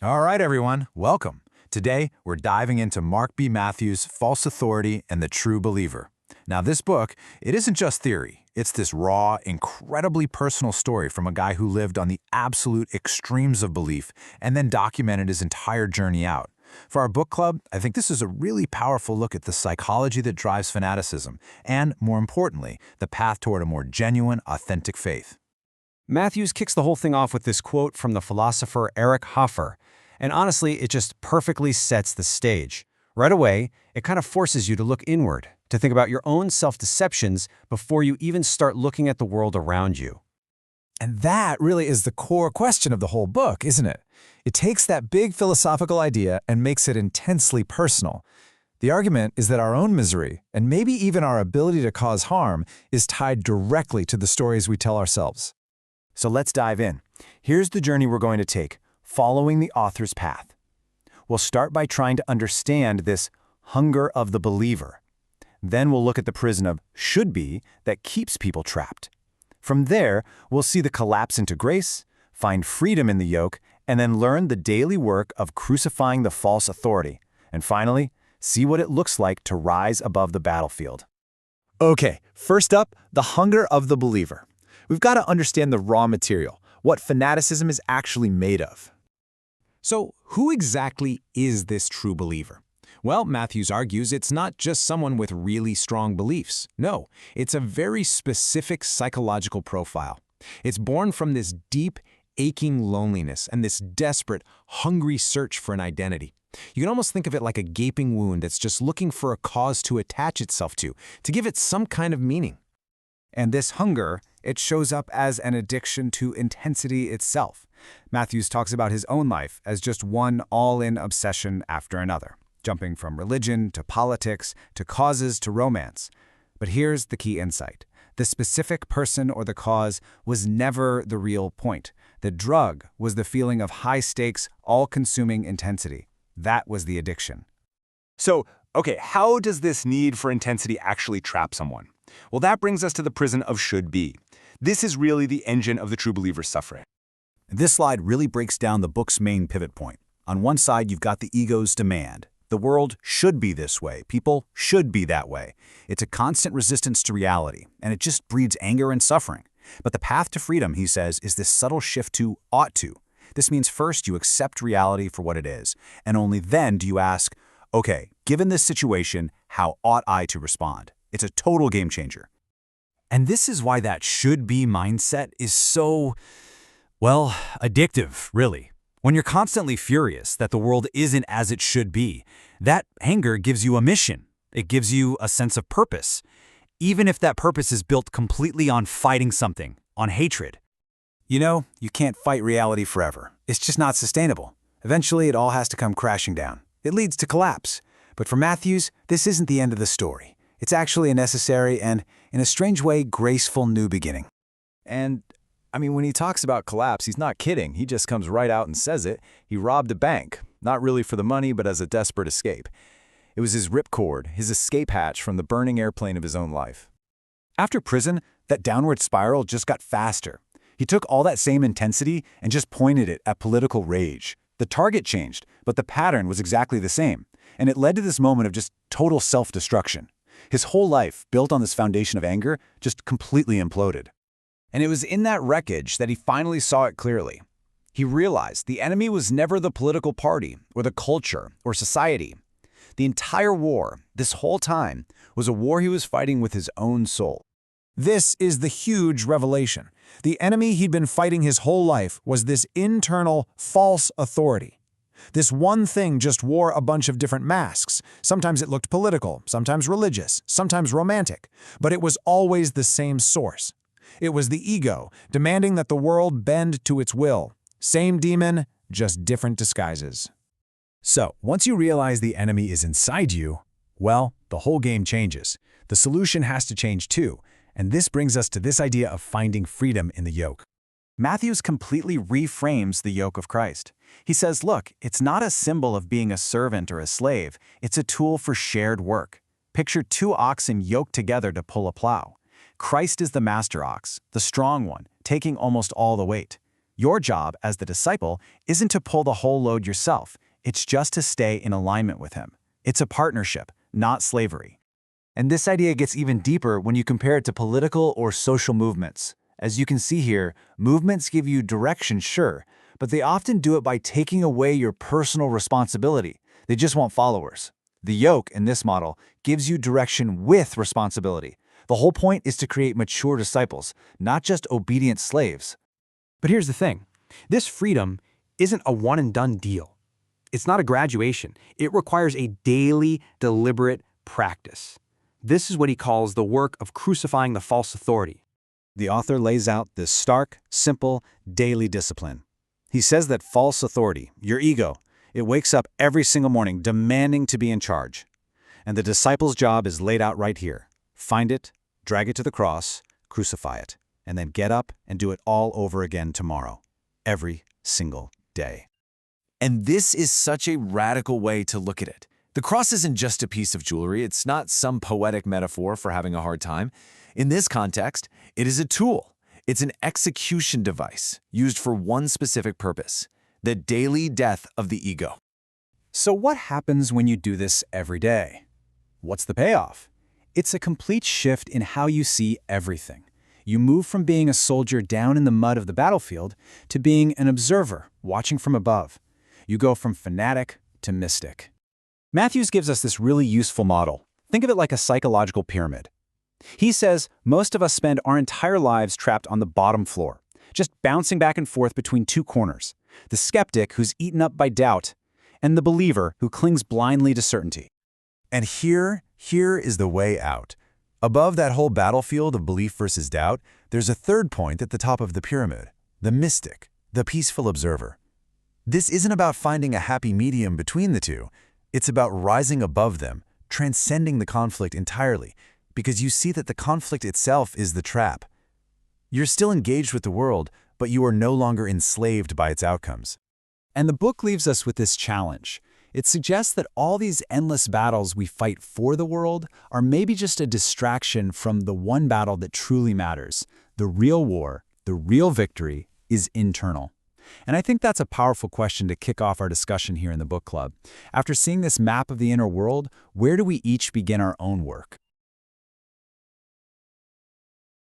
All right, everyone, welcome. Today, we're diving into Mark B. Matthews' False Authority and the True Believer. Now, this book, it isn't just theory. It's this raw, incredibly personal story from a guy who lived on the absolute extremes of belief and then documented his entire journey out. For our book club, I think this is a really powerful look at the psychology that drives fanaticism and, more importantly, the path toward a more genuine, authentic faith. Matthews kicks the whole thing off with this quote from the philosopher Eric Hoffer, and honestly, it just perfectly sets the stage. Right away, it kind of forces you to look inward, to think about your own self-deceptions before you even start looking at the world around you. And that really is the core question of the whole book, isn't it? It takes that big philosophical idea and makes it intensely personal. The argument is that our own misery, and maybe even our ability to cause harm, is tied directly to the stories we tell ourselves. So let's dive in. Here's the journey we're going to take, following the author's path. We'll start by trying to understand this hunger of the believer. Then we'll look at the prison of should be that keeps people trapped. From there, we'll see the collapse into grace, find freedom in the yoke, and then learn the daily work of crucifying the false authority. And finally, see what it looks like to rise above the battlefield. Okay, first up, the hunger of the believer. We've got to understand the raw material, what fanaticism is actually made of. So, who exactly is this true believer? Well, Matthews argues it's not just someone with really strong beliefs. No, it's a very specific psychological profile. It's born from this deep, aching loneliness and this desperate, hungry search for an identity. You can almost think of it like a gaping wound that's just looking for a cause to attach itself to give it some kind of meaning. And this hunger, it shows up as an addiction to intensity itself. Matthews talks about his own life as just one all-in obsession after another, jumping from religion to politics to causes to romance. But here's the key insight. The specific person or the cause was never the real point. The drug was the feeling of high-stakes, all-consuming intensity. That was the addiction. So, okay, how does this need for intensity actually trap someone? Well, that brings us to the prison of should be. This is really the engine of the true believer's suffering. This slide really breaks down the book's main pivot point. On one side, you've got the ego's demand. The world should be this way. People should be that way. It's a constant resistance to reality, and it just breeds anger and suffering. But the path to freedom, he says, is this subtle shift to ought to. This means first you accept reality for what it is, and only then do you ask, okay, given this situation, how ought I to respond? It's a total game changer. And this is why that should-be mindset is so, well, addictive, really. When you're constantly furious that the world isn't as it should be, that anger gives you a mission. It gives you a sense of purpose, even if that purpose is built completely on fighting something, on hatred. You know, you can't fight reality forever. It's just not sustainable. Eventually, it all has to come crashing down. It leads to collapse. But for Matthews, this isn't the end of the story. It's actually a necessary and, in a strange way, graceful new beginning. And, when he talks about collapse, he's not kidding. He just comes right out and says it. He robbed a bank, not really for the money, but as a desperate escape. It was his ripcord, his escape hatch from the burning airplane of his own life. After prison, that downward spiral just got faster. He took all that same intensity and just pointed it at political rage. The target changed, but the pattern was exactly the same. And it led to this moment of just total self-destruction. His whole life, built on this foundation of anger, just completely imploded. And it was in that wreckage that he finally saw it clearly. He realized the enemy was never the political party or the culture or society. The entire war, this whole time, was a war he was fighting with his own soul. This is the huge revelation. The enemy he'd been fighting his whole life was this internal, false authority. This one thing just wore a bunch of different masks. Sometimes it looked political, sometimes religious, sometimes romantic, but it was always the same source. It was the ego, demanding that the world bend to its will. Same demon, just different disguises. So, once you realize the enemy is inside you, well, the whole game changes. The solution has to change too, and this brings us to this idea of finding freedom in the yoke. Matthews completely reframes the yoke of Christ. He says, look, it's not a symbol of being a servant or a slave. It's a tool for shared work. Picture two oxen yoked together to pull a plow. Christ is the master ox, the strong one, taking almost all the weight. Your job as the disciple isn't to pull the whole load yourself. It's just to stay in alignment with him. It's a partnership, not slavery. And this idea gets even deeper when you compare it to political or social movements. As you can see here, movements give you direction, sure, but they often do it by taking away your personal responsibility. They just want followers. The yoke, in this model, gives you direction with responsibility. The whole point is to create mature disciples, not just obedient slaves. But here's the thing. This freedom isn't a one-and-done deal. It's not a graduation. It requires a daily, deliberate practice. This is what he calls the work of crucifying the false authority. The author lays out this stark, simple, daily discipline. He says that false authority, your ego, it wakes up every single morning demanding to be in charge. And the disciple's job is laid out right here. Find it, drag it to the cross, crucify it, and then get up and do it all over again tomorrow, every single day. And this is such a radical way to look at it. The cross isn't just a piece of jewelry. It's not some poetic metaphor for having a hard time. In this context, it is a tool. It's an execution device used for one specific purpose: the daily death of the ego. So what happens when you do this every day? What's the payoff? It's a complete shift in how you see everything. You move from being a soldier down in the mud of the battlefield to being an observer, watching from above. You go from fanatic to mystic. Matthews gives us this really useful model. Think of it like a psychological pyramid. He says most of us spend our entire lives trapped on the bottom floor, just bouncing back and forth between two corners: the skeptic who's eaten up by doubt, and the believer who clings blindly to certainty. And here is the way out. Above that whole battlefield of belief versus doubt, there's a third point at the top of the pyramid: the mystic, the peaceful observer. This isn't about finding a happy medium between the two. It's about rising above them, transcending the conflict entirely, because you see that the conflict itself is the trap. You're still engaged with the world, but you are no longer enslaved by its outcomes. And the book leaves us with this challenge. It suggests that all these endless battles we fight for the world are maybe just a distraction from the one battle that truly matters. The real war, the real victory, is internal. And I think that's a powerful question to kick off our discussion here in the book club. After seeing this map of the inner world, where do we each begin our own work?